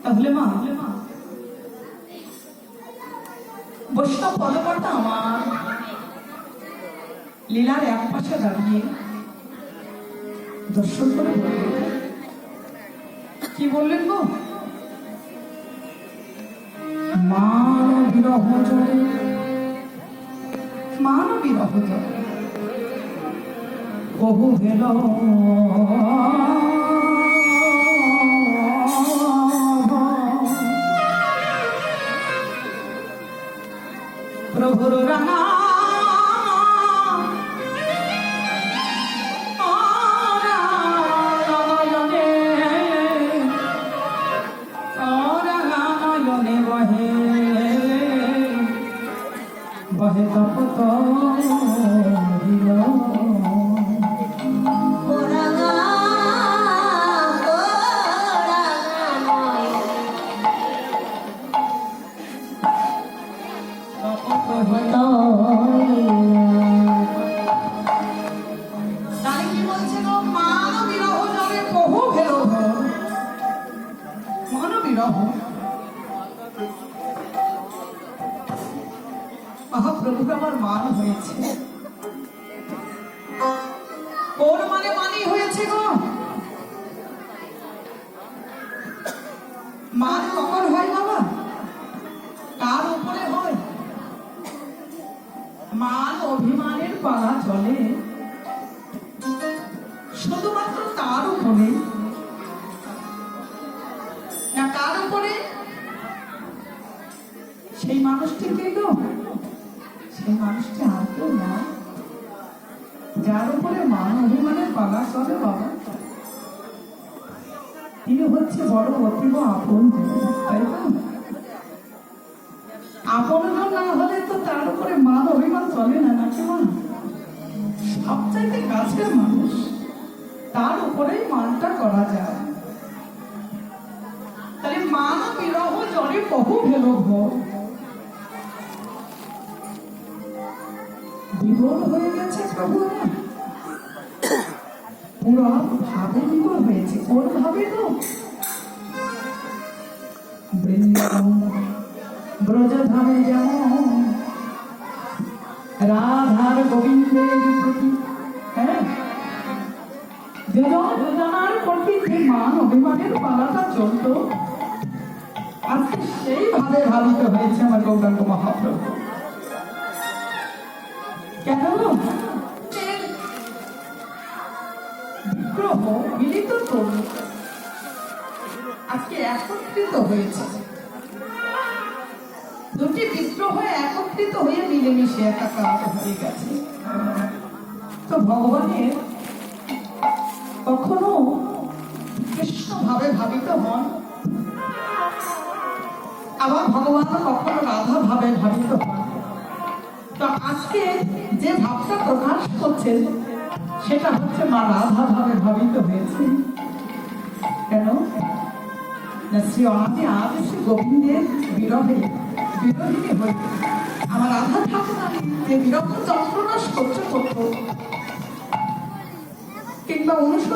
তাহলে মা বৈষ্ণব পদকর্তা আমার লীলার এক পাশে দাঁড়িয়ে দর্শন করে বললেন, কি বললেন গো? মান বিরহ জলে বহু ভেল প্রভুর রাঙা বহে তপত মহাপ্রভুর আমার মান হয়েছে। ওর মানই হয়েছে গো। মান কখন হয় বাবা? কার উপরে হয়? মান অভিমানের পালা চলে শুধুমাত্র তার উপরে, না কার উপরে? সেই মানুষটিকে গো, সেই মানুষটি আর কেউ না, যার উপরে মান অভিমানের পালা চলে বাবা, তিনি হচ্ছে বড় অতীব আপন। তাই না? আপনজন না হলে তো তার উপরে মান অভিমান চলে না, নাকি মা? সবচাইতে কাছের মানুষ, তার উপরেই মানটা করা যায়। তাহলে মান বিরহ জলে বহু ভেল বিভোর হয়ে গেছে প্রভু, পুরো ভাবে বিভোর হয়েছে। কোন ভাবে তো? বৃন্দাবন ব্রজধামে যেমন রাধার গোবিন্দের প্রতি, হ্যাঁ, দুজনার প্রতি যে মান অভিমানের পালাটা চলত, আজকে সেই ভাবে ভাবিত হয়েছে আমার গৌরাঙ্গ মহাপ্রভু। কেন? বিগ্রহ মিলিত তরুণ আজকে একত্রিত হয়েছে, দুটি বিগ্রহ একত্রিত হয়ে মিলেমিশে একাকার হয়ে গেছে। তো ভগবানের কখনো কৃষ্ণ ভাবে ভাবিত হন, আবার ভগবান কখনো রাধা ভাবে ভাবিত হন। তো আজকে যে ভাবটা প্রকাশ করছে সেটা হচ্ছে মা রাধা ভাবে ভাবিত হয়েছে। কেন? শ্রী অনাদি আজ শ্রী গোবিন্দের বিরহে বিরোহিনী হয়ে আমার রাধা ঠাকুর যে বিরক্ত যন্ত্রণা সহ্য করত কিংবা অনুষ্ঠ